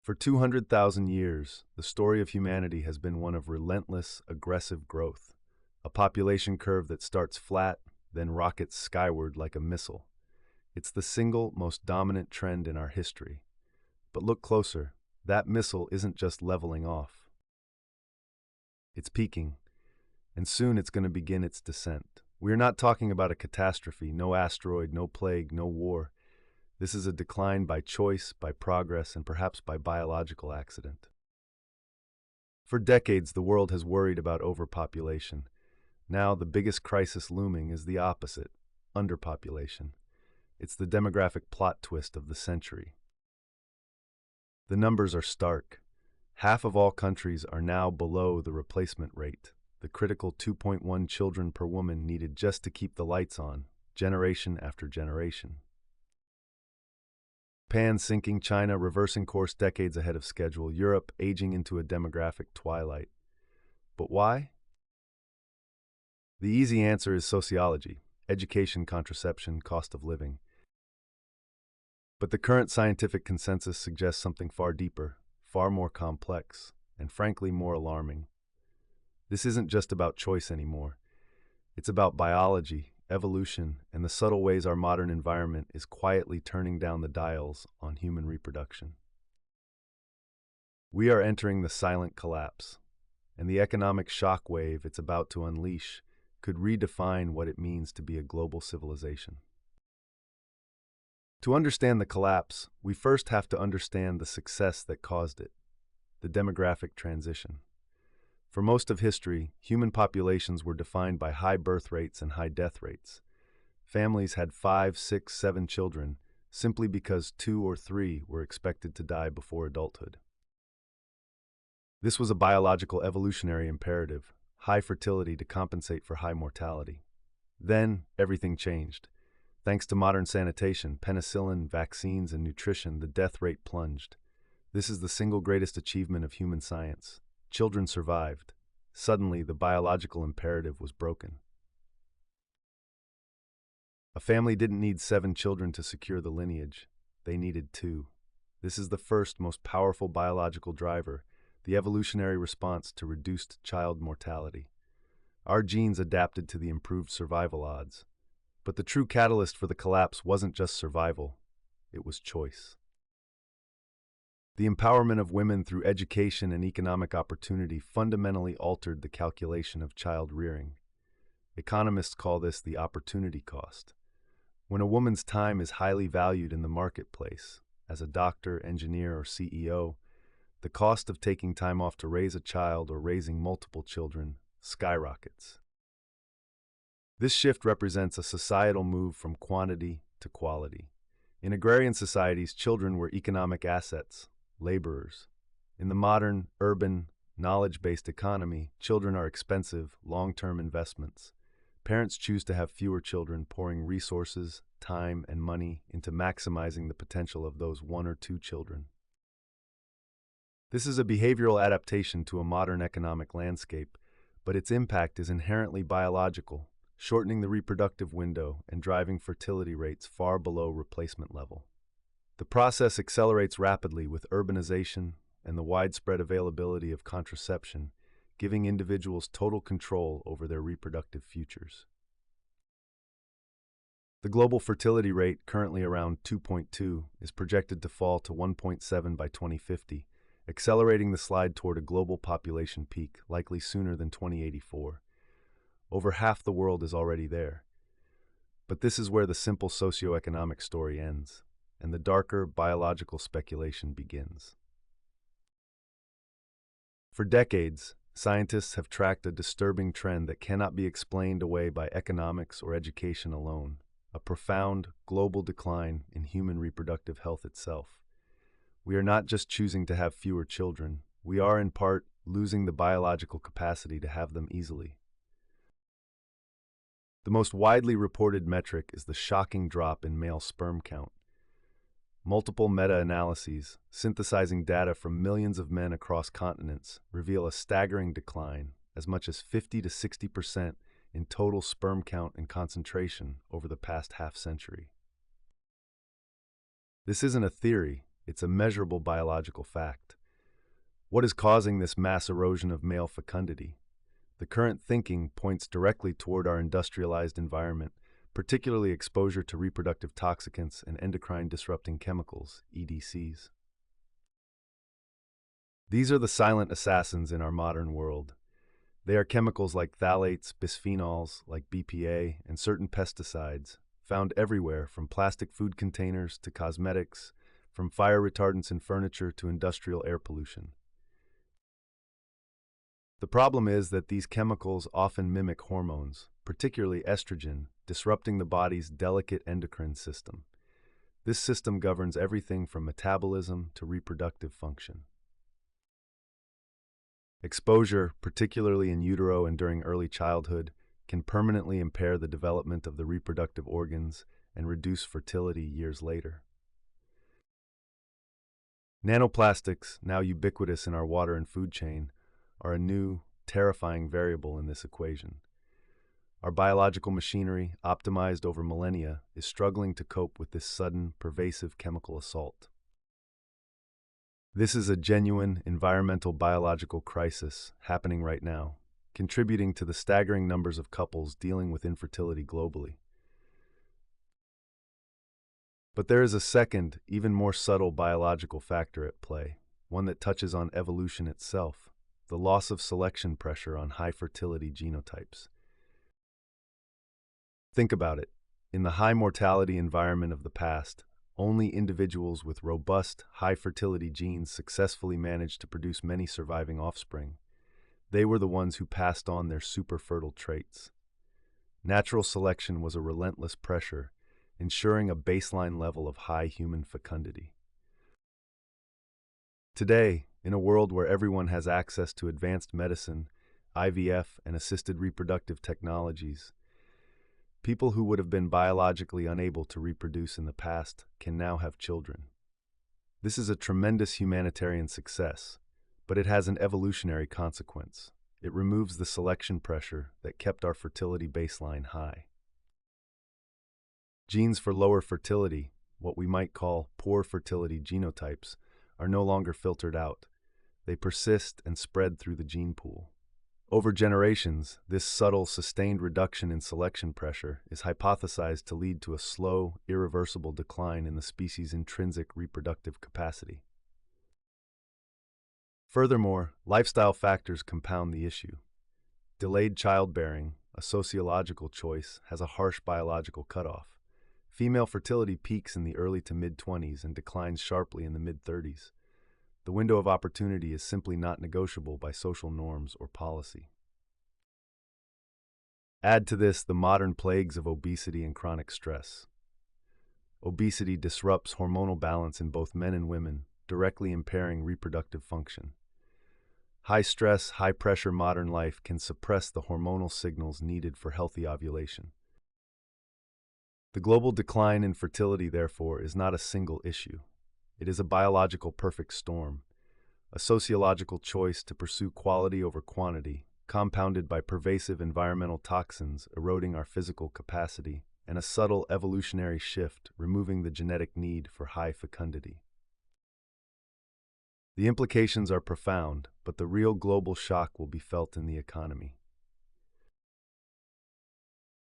For 200,000 years, the story of humanity has been one of relentless, aggressive growth, a population curve that starts flat, then rockets skyward like a missile. It's the single most dominant trend in our history. But look closer, that missile isn't just leveling off. It's peaking, and soon it's going to begin its descent. We're not talking about a catastrophe, no asteroid, no plague, no war. This is a decline by choice, by progress, and perhaps by biological accident. For decades, the world has worried about overpopulation. Now, the biggest crisis looming is the opposite, underpopulation. It's the demographic plot twist of the century. The numbers are stark. Half of all countries are now below the replacement rate, the critical 2.1 children per woman needed just to keep the lights on, generation after generation. Japan sinking, China reversing course decades ahead of schedule, Europe aging into a demographic twilight. But why? The easy answer is sociology, education, contraception, cost of living. But the current scientific consensus suggests something far deeper, far more complex, and frankly more alarming. This isn't just about choice anymore. It's about biology, evolution, and the subtle ways our modern environment is quietly turning down the dials on human reproduction. We are entering the silent collapse, and the economic shockwave it's about to unleash could redefine what it means to be a global civilization. To understand the collapse, we first have to understand the success that caused it, the demographic transition. For most of history, human populations were defined by high birth rates and high death rates. Families had 5, 6, 7 children simply because 2 or 3 were expected to die before adulthood. This was a biological evolutionary imperative, high fertility to compensate for high mortality. Then, everything changed. Thanks to modern sanitation, penicillin, vaccines, and nutrition, the death rate plunged. This is the single greatest achievement of human science. Children survived. Suddenly, the biological imperative was broken. A family didn't need 7 children to secure the lineage. They needed 2. This is the first, most powerful biological driver, the evolutionary response to reduced child mortality. Our genes adapted to the improved survival odds. But the true catalyst for the collapse wasn't just survival, it was choice. The empowerment of women through education and economic opportunity fundamentally altered the calculation of child rearing. Economists call this the opportunity cost. When a woman's time is highly valued in the marketplace, as a doctor, engineer, or CEO, the cost of taking time off to raise a child or raising multiple children skyrockets. This shift represents a societal move from quantity to quality. In agrarian societies, children were economic assets, laborers. In the modern, urban, knowledge-based economy, children are expensive, long-term investments. Parents choose to have fewer children, pouring resources, time, and money into maximizing the potential of those 1 or 2 children. This is a behavioral adaptation to a modern economic landscape, but its impact is inherently biological, shortening the reproductive window and driving fertility rates far below replacement level. The process accelerates rapidly with urbanization and the widespread availability of contraception, giving individuals total control over their reproductive futures. The global fertility rate, currently around 2.2, is projected to fall to 1.7 by 2050, accelerating the slide toward a global population peak, likely sooner than 2084. Over half the world is already there. But this is where the simple socio-economic story ends, and the darker biological speculation begins. For decades, scientists have tracked a disturbing trend that cannot be explained away by economics or education alone, a profound, global decline in human reproductive health itself. We are not just choosing to have fewer children, we are in part losing the biological capacity to have them easily. The most widely reported metric is the shocking drop in male sperm count. Multiple meta-analyses, synthesizing data from millions of men across continents, reveal a staggering decline, as much as 50 to 60% in total sperm count and concentration over the past half-century. This isn't a theory, It's a measurable biological fact. What is causing this mass erosion of male fecundity? The current thinking points directly toward our industrialized environment, particularly exposure to reproductive toxicants and endocrine-disrupting chemicals, EDCs. These are the silent assassins in our modern world. They are chemicals like phthalates, bisphenols like BPA, and certain pesticides, found everywhere from plastic food containers to cosmetics, from fire retardants in furniture to industrial air pollution. The problem is that these chemicals often mimic hormones, particularly estrogen, disrupting the body's delicate endocrine system. This system governs everything from metabolism to reproductive function. Exposure, particularly in utero and during early childhood, can permanently impair the development of the reproductive organs and reduce fertility years later. Nanoplastics, now ubiquitous in our water and food chain, are a new, terrifying variable in this equation. Our biological machinery, optimized over millennia, is struggling to cope with this sudden, pervasive chemical assault. This is a genuine environmental biological crisis happening right now, contributing to the staggering numbers of couples dealing with infertility globally. But there is a second, even more subtle biological factor at play, one that touches on evolution itself: the loss of selection pressure on high fertility genotypes. Think about it. In the high mortality environment of the past, only individuals with robust, high fertility genes successfully managed to produce many surviving offspring. They were the ones who passed on their super fertile traits. Natural selection was a relentless pressure, ensuring a baseline level of high human fecundity. Today, in a world where everyone has access to advanced medicine, IVF, and assisted reproductive technologies, people who would have been biologically unable to reproduce in the past can now have children. This is a tremendous humanitarian success, but it has an evolutionary consequence. It removes the selection pressure that kept our fertility baseline high. Genes for lower fertility, what we might call poor fertility genotypes, are no longer filtered out. They persist and spread through the gene pool. Over generations, this subtle, sustained reduction in selection pressure is hypothesized to lead to a slow, irreversible decline in the species' intrinsic reproductive capacity. Furthermore, lifestyle factors compound the issue. Delayed childbearing, a sociological choice, has a harsh biological cutoff. Female fertility peaks in the early to mid-20s and declines sharply in the mid-30s. The window of opportunity is simply not negotiable by social norms or policy. Add to this the modern plagues of obesity and chronic stress. Obesity disrupts hormonal balance in both men and women, directly impairing reproductive function. High-stress, high-pressure modern life can suppress the hormonal signals needed for healthy ovulation. The global decline in fertility, therefore, is not a single issue. It is a biological perfect storm, a sociological choice to pursue quality over quantity, compounded by pervasive environmental toxins eroding our physical capacity, and a subtle evolutionary shift removing the genetic need for high fecundity. The implications are profound, but the real global shock will be felt in the economy.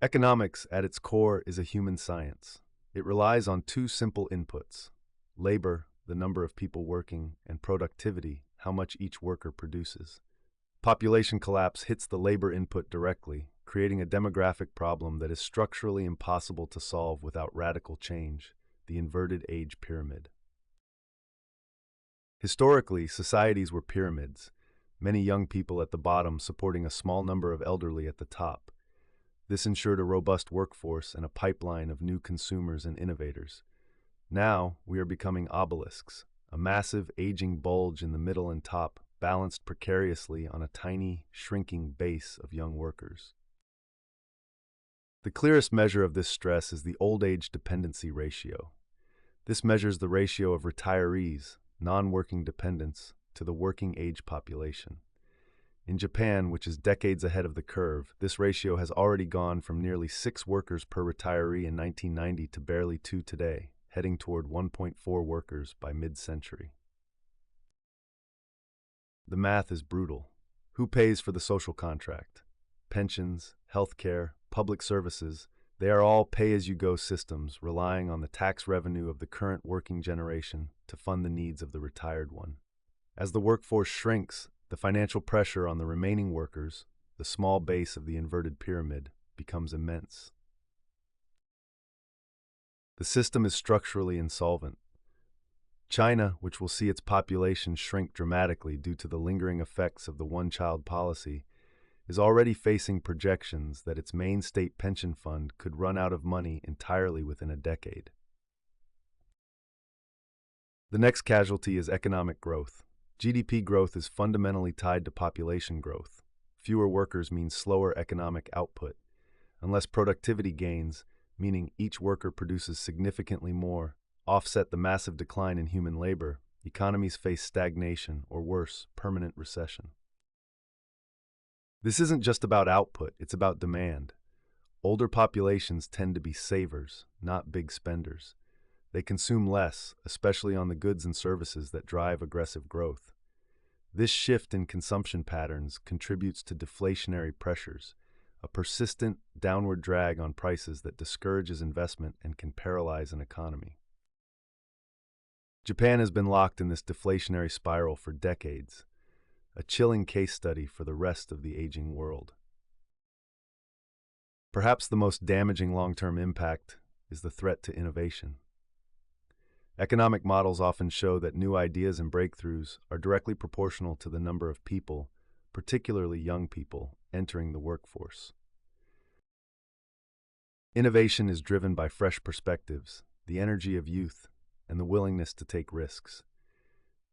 Economics, at its core, is a human science. It relies on two simple inputs: labor, the number of people working, and productivity, how much each worker produces. Population collapse hits the labor input directly, creating a demographic problem that is structurally impossible to solve without radical change: the inverted age pyramid. Historically, societies were pyramids, many young people at the bottom supporting a small number of elderly at the top. This ensured a robust workforce and a pipeline of new consumers and innovators. Now, we are becoming obelisks, a massive, aging bulge in the middle and top, balanced precariously on a tiny, shrinking base of young workers. The clearest measure of this stress is the old age dependency ratio. This measures the ratio of retirees, non-working dependents, to the working age population. In Japan, which is decades ahead of the curve, this ratio has already gone from nearly 6 workers per retiree in 1990 to barely 2 today, heading toward 1.4 workers by mid-century. The math is brutal. Who pays for the social contract? Pensions, healthcare, public services, they are all pay-as-you-go systems relying on the tax revenue of the current working generation to fund the needs of the retired one. As the workforce shrinks, the financial pressure on the remaining workers, the small base of the inverted pyramid, becomes immense. The system is structurally insolvent. China, which will see its population shrink dramatically due to the lingering effects of the one-child policy, is already facing projections that its main state pension fund could run out of money entirely within a decade. The next casualty is economic growth. GDP growth is fundamentally tied to population growth. Fewer workers means slower economic output. Unless productivity gains, meaning each worker produces significantly more, offset the massive decline in human labor, economies face stagnation or worse, permanent recession. This isn't just about output, it's about demand. Older populations tend to be savers, not big spenders. They consume less, especially on the goods and services that drive aggressive growth. This shift in consumption patterns contributes to deflationary pressures, a persistent downward drag on prices that discourages investment and can paralyze an economy. Japan has been locked in this deflationary spiral for decades, a chilling case study for the rest of the aging world. Perhaps the most damaging long-term impact is the threat to innovation. Economic models often show that new ideas and breakthroughs are directly proportional to the number of people, particularly young people, entering the workforce. Innovation is driven by fresh perspectives, the energy of youth, and the willingness to take risks.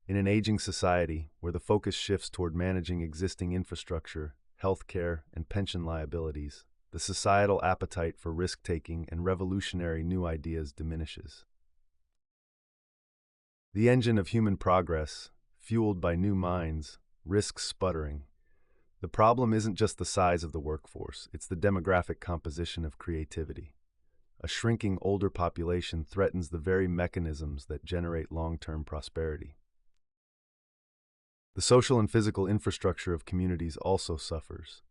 In an aging society where the focus shifts toward managing existing infrastructure, healthcare, and pension liabilities, the societal appetite for risk-taking and revolutionary new ideas diminishes. The engine of human progress, fueled by new minds, risks sputtering. The problem isn't just the size of the workforce, it's the demographic composition of creativity. A shrinking older population threatens the very mechanisms that generate long-term prosperity. The social and physical infrastructure of communities also suffers.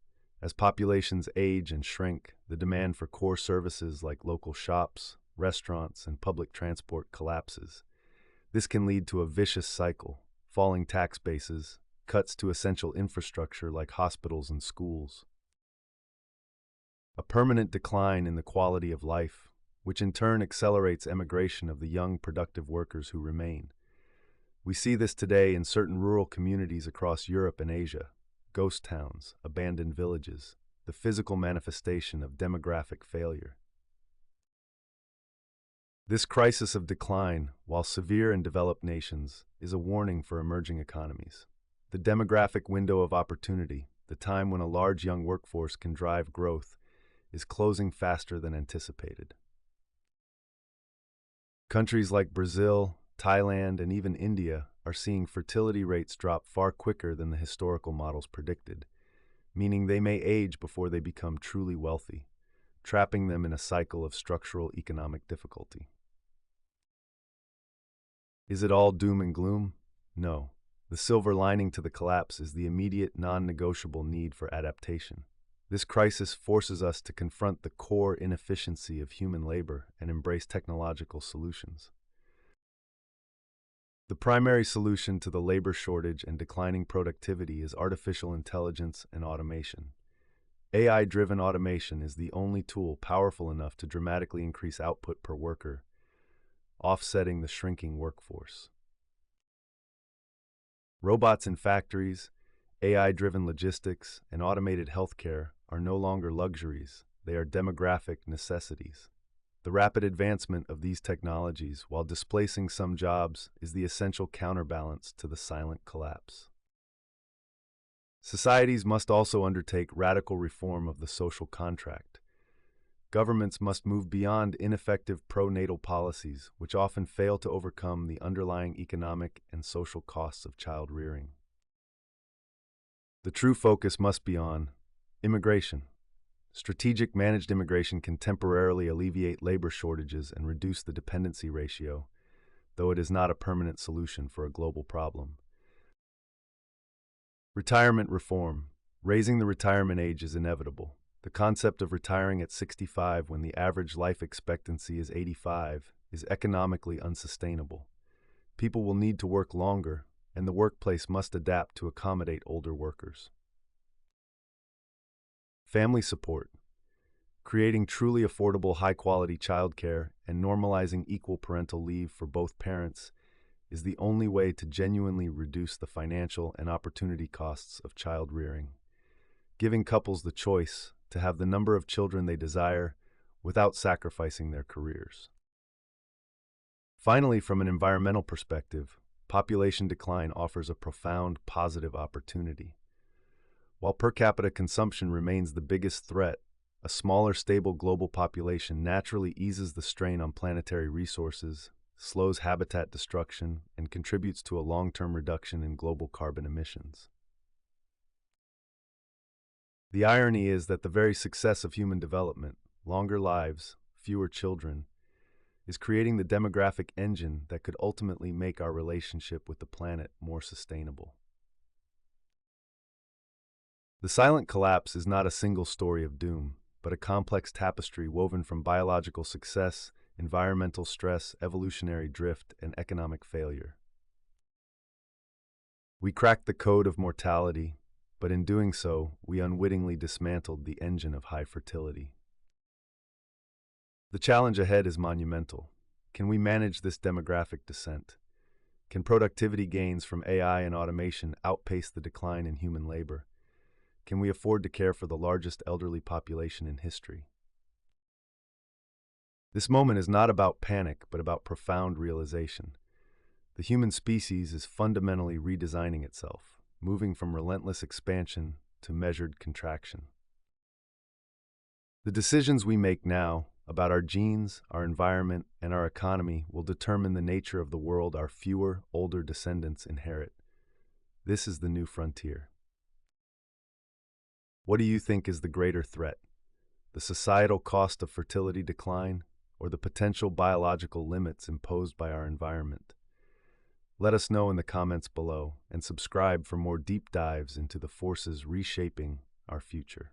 As populations age and shrink, the demand for core services like local shops, restaurants, and public transport collapses. This can lead to a vicious cycle: falling tax bases, cuts to essential infrastructure like hospitals and schools, a permanent decline in the quality of life, which in turn accelerates emigration of the young, productive workers who remain. We see this today in certain rural communities across Europe and Asia: ghost towns, abandoned villages, the physical manifestation of demographic failure. This crisis of decline, while severe in developed nations, is a warning for emerging economies. The demographic window of opportunity, the time when a large young workforce can drive growth, is closing faster than anticipated. Countries like Brazil, Thailand, and even India are seeing fertility rates drop far quicker than the historical models predicted, meaning they may age before they become truly wealthy, trapping them in a cycle of structural economic difficulty. Is it all doom and gloom? No. The silver lining to the collapse is the immediate, non-negotiable need for adaptation. This crisis forces us to confront the core inefficiency of human labor and embrace technological solutions. The primary solution to the labor shortage and declining productivity is artificial intelligence and automation. AI-driven automation is the only tool powerful enough to dramatically increase output per worker, offsetting the shrinking workforce. Robots in factories, AI-driven logistics, and automated healthcare are no longer luxuries, they are demographic necessities. The rapid advancement of these technologies, while displacing some jobs, is the essential counterbalance to the silent collapse. Societies must also undertake radical reform of the social contract. Governments must move beyond ineffective pro-natal policies, which often fail to overcome the underlying economic and social costs of child rearing. The true focus must be on immigration. Strategic managed immigration can temporarily alleviate labor shortages and reduce the dependency ratio, though it is not a permanent solution for a global problem. Retirement reform. Raising the retirement age is inevitable. The concept of retiring at 65 when the average life expectancy is 85 is economically unsustainable. People will need to work longer, and the workplace must adapt to accommodate older workers. Family support. Creating truly affordable, high-quality childcare and normalizing equal parental leave for both parents is the only way to genuinely reduce the financial and opportunity costs of child rearing, giving couples the choice to have the number of children they desire without sacrificing their careers. Finally, from an environmental perspective, population decline offers a profound positive opportunity. While per capita consumption remains the biggest threat, a smaller, stable global population naturally eases the strain on planetary resources, slows habitat destruction, and contributes to a long-term reduction in global carbon emissions. The irony is that the very success of human development, longer lives, fewer children, is creating the demographic engine that could ultimately make our relationship with the planet more sustainable. The silent collapse is not a single story of doom, but a complex tapestry woven from biological success, environmental stress, evolutionary drift, and economic failure. We cracked the code of mortality, but in doing so, we unwittingly dismantled the engine of high fertility. The challenge ahead is monumental. Can we manage this demographic descent? Can productivity gains from AI and automation outpace the decline in human labor? Can we afford to care for the largest elderly population in history? This moment is not about panic, but about profound realization. The human species is fundamentally redesigning itself, moving from relentless expansion to measured contraction. The decisions we make now about our genes, our environment, and our economy will determine the nature of the world our fewer, older descendants inherit. This is the new frontier. What do you think is the greater threat? The societal cost of fertility decline, or the potential biological limits imposed by our environment? Let us know in the comments below and subscribe for more deep dives into the forces reshaping our future.